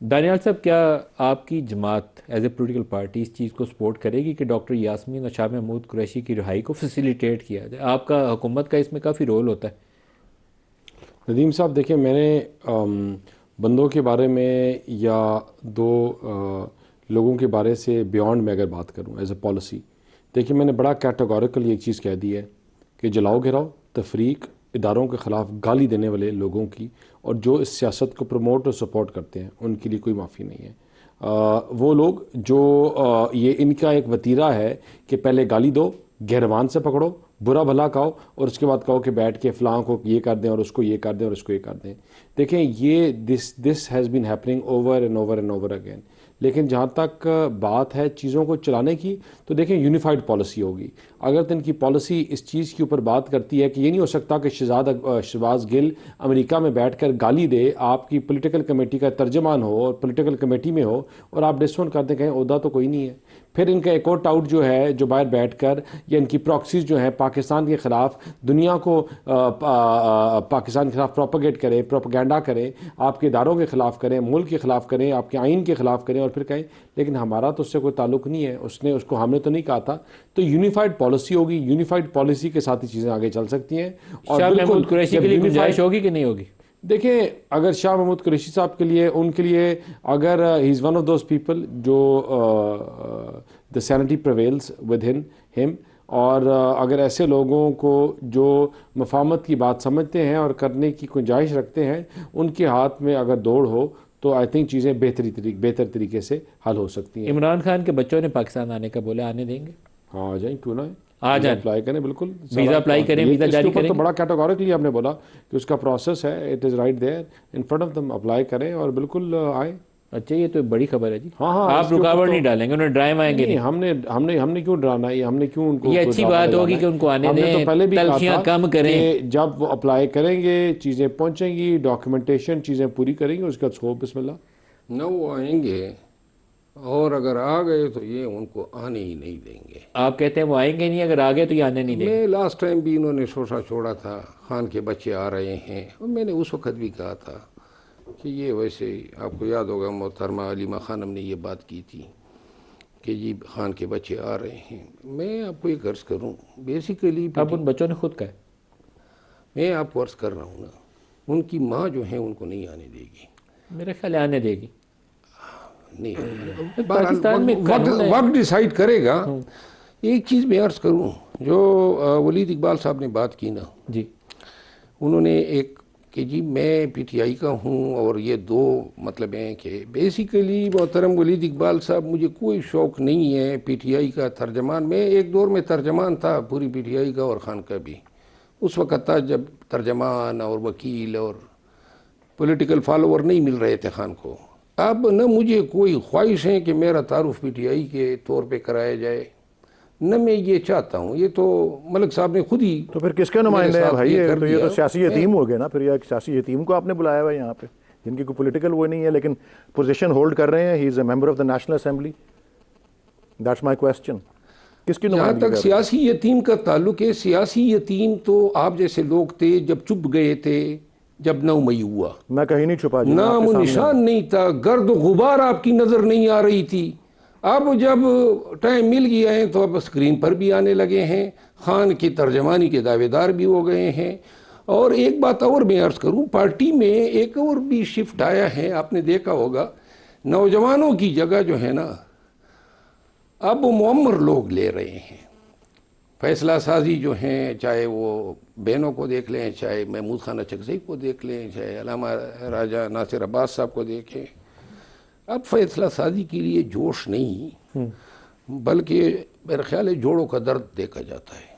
دانیال صاحب، کیا آپ کی جماعت ایز اے پولیٹیکل پارٹی اس چیز کو سپورٹ کرے گی کہ ڈاکٹر یاسمین اور شاہ محمود قریشی کی رہائی کو فیسیلیٹیٹ کیا جائے؟ آپ کا حکومت کا اس میں کافی رول ہوتا ہے۔ ندیم صاحب دیکھیں، میں نے بندوں کے بارے میں یا دو لوگوں کے بارے سے بیونڈ میں اگر بات کروں ایز اے پالیسی، دیکھیں میں نے بڑا کیٹیگوریکلی ایک چیز کہہ دی ہے کہ جلاؤ گراؤ، تفریق، اداروں کے خلاف گالی دینے والے لوگوں کی اور جو اس سیاست کو پروموٹ اور سپورٹ کرتے ہیں ان کے لیے کوئی معافی نہیں ہے۔ وہ لوگ جو یہ ان کا ایک وتیرہ ہے کہ پہلے گالی دو، گہروان سے پکڑو، برا بھلا کہو اور اس کے بعد کہو کہ بیٹھ کے فلاں کو یہ کر دیں اور اس کو یہ کر دیں اور اس کو یہ کر دیں۔ دیکھیں یہ this has been happening over and over and over again. لیکن جہاں تک بات ہے چیزوں کو چلانے کی، تو دیکھیں یونیفائڈ پالیسی ہوگی۔ اگر تو ان کی پالیسی اس چیز کے اوپر بات کرتی ہے کہ یہ نہیں ہو سکتا کہ شہباز گل امریکہ میں بیٹھ کر گالی دے، آپ کی پولیٹیکل کمیٹی کا ترجمان ہو اور پولیٹیکل کمیٹی میں ہو اور آپ ڈسون کرتے کہیں عہدہ تو کوئی نہیں ہے۔ پھر ان کا ایک اور ٹاؤٹ جو ہے جو باہر بیٹھ کر یا ان کی پراکسیز جو ہیں پاکستان کے خلاف دنیا کو پاکستان کے خلاف پروپیگیٹ کریں، پروپیگنڈا کریں، آپ کے اداروں کے خلاف کریں، ملک کے خلاف کریں، آپ کے آئین کے خلاف کریں اور پھر کہیں لیکن ہمارا تو اس سے کوئی تعلق نہیں ہے، اس کو ہم نے تو نہیں کہا تھا۔ تو یونیفائڈ پالیسی ہوگی، یونیفائڈ پالیسی کے ساتھ ہی چیزیں آگے چل سکتی ہیں۔ اور شاہ بالکل محمود قریشی کے لیے گنجائش ہوگی کہ نہیں ہوگی؟ دیکھیں اگر شاہ محمود قریشی صاحب کے لیے، ان کے لیے اگر he is one of those people جو دا سینٹی پریویلز ود ہم، اور اگر ایسے لوگوں کو جو مفاہمت کی بات سمجھتے ہیں اور کرنے کی گنجائش رکھتے ہیں ان کے ہاتھ میں اگر دوڑ ہو تو آئی تھنک چیزیں بہتر طریقے سے حل ہو سکتی ہیں۔ عمران خان کے بچوں نے پاکستان آنے کا بولا، آنے دیں گے؟ ہاں آ جائیں، کیوں نہ آ جائیں، اپلائی کریں، بالکل ویزا اپلائی کریں، ویزا اس کے جاری اوپر کریں تو گے؟ بڑا کیٹیگوریکلی آپ نے بولا کہ اس کا پروسیس ہے، it is right there in front of them, apply کریں اور بالکل آئیں۔ اچھا، یہ تو بڑی خبر ہے جی۔ ہاں ہاں، آپ رکاوٹ نہیں ڈالیں گے، انہیں ڈرائے آئیں گے نہیں، نہیں؟ ہم نے کیوں ڈرانا ہے، ہم نے کیوں ان کو یہ کوئی اچھی ڈرامہ بات ہوگی لگانا کہ ان کو ہے؟ آنے ہم نے تو دیں، پہلے بھی کہا تلخیاں تھا کم کریں۔ کہ جب وہ اپلائی کریں گے، چیزیں پہنچیں گی، ڈاکیومنٹیشن چیزیں پوری کریں گے، اس کا سکوپ بسم اللہ۔ نہ وہ آئیں گے، اور اگر آ گئے تو یہ ان کو آنے ہی نہیں دیں گے۔ آپ کہتے ہیں وہ آئیں گے نہیں، اگر آگے تو یہ آنے نہیں دیں گے؟ میں لاسٹ ٹائم بھی انہوں نے شوشہ چھوڑا تھا خان کے بچے آ رہے ہیں، اور میں نے اس وقت بھی کہا تھا کہ یہ ویسے آپ کو یاد ہوگا محترمہ علیمہ خانم نے یہ بات کی تھی کہ جی خان کے بچے آ رہے ہیں۔ میں آپ کو ایک عرض کروں، بیسیکلی اب ان بچوں نے خود کہا ہے۔ میں آپ کو عرض کر رہا ہوں نا، ان کی ماں جو ہے ان کو نہیں آنے دے گی۔ میرے خیال آنے دے گی۔ نہیں، پاکستان میں قانون ہے۔ وقت ڈیسائیڈ کرے گا۔ ایک چیز میں عرض کروں، جو ولید اقبال صاحب نے بات کی نا، جی، انہوں نے ایک کہ جی میں پی ٹی آئی کا ہوں، اور یہ دو مطلب ہیں کہ بیسیکلی محترم ولید اقبال صاحب مجھے کوئی شوق نہیں ہے پی ٹی آئی کا ترجمان۔ میں ایک دور میں ترجمان تھا پوری پی ٹی آئی کا اور خان کا بھی، اس وقت تھا جب ترجمان اور وکیل اور پولیٹیکل فالوور نہیں مل رہے تھے خان کو۔ اب نہ مجھے کوئی خواہش ہے کہ میرا تعارف پی ٹی آئی کے طور پہ کرایا جائے، نہ میں یہ چاہتا ہوں۔ یہ تو ملک صاحب نے خود ہی تو پھر کس کے نمائندے ہیں بھائی؟ تو یہ تو سیاسی یتیم ہو گئے نا، پھر یہ ایک سیاسی یتیم کو آپ نے بلایا ہوا ہے یہاں پہ، جن کی کوئی پولیٹیکل وہ نہیں ہے لیکن پوزیشن ہولڈ کر رہے ہیں۔ He is a member of the National Assembly, that's my question. کس کی جہاں نمائندگی تک سیاسی یتیم کا تعلق ہے، سیاسی یتیم تو آپ جیسے لوگ تھے جب چپ گئے تھے جب 9 مئی ہوا، میں کہیں نہیں چھپا جی، نام و نشان نہیں تھا، گرد و غبار آپ کی نظر نہیں آ رہی تھی۔ اب جب ٹائم مل گیا ہے تو اب اسکرین پر بھی آنے لگے ہیں، خان کی ترجمانی کے دعوے دار بھی ہو گئے ہیں۔ اور ایک بات اور میں عرض کروں، پارٹی میں ایک اور بھی شفٹ آیا ہے، آپ نے دیکھا ہوگا، نوجوانوں کی جگہ جو ہے نا اب معمر لوگ لے رہے ہیں۔ فیصلہ سازی جو ہیں، چاہے وہ بہنوں کو دیکھ لیں، چاہے محمود خان اچکزئی کو دیکھ لیں، چاہے علامہ راجہ ناصر عباس صاحب کو دیکھیں، اب فیصلہ سازی کے لیے جوش نہیں، بلکہ میرا خیال ہے جوڑوں کا درد دیکھا جاتا ہے۔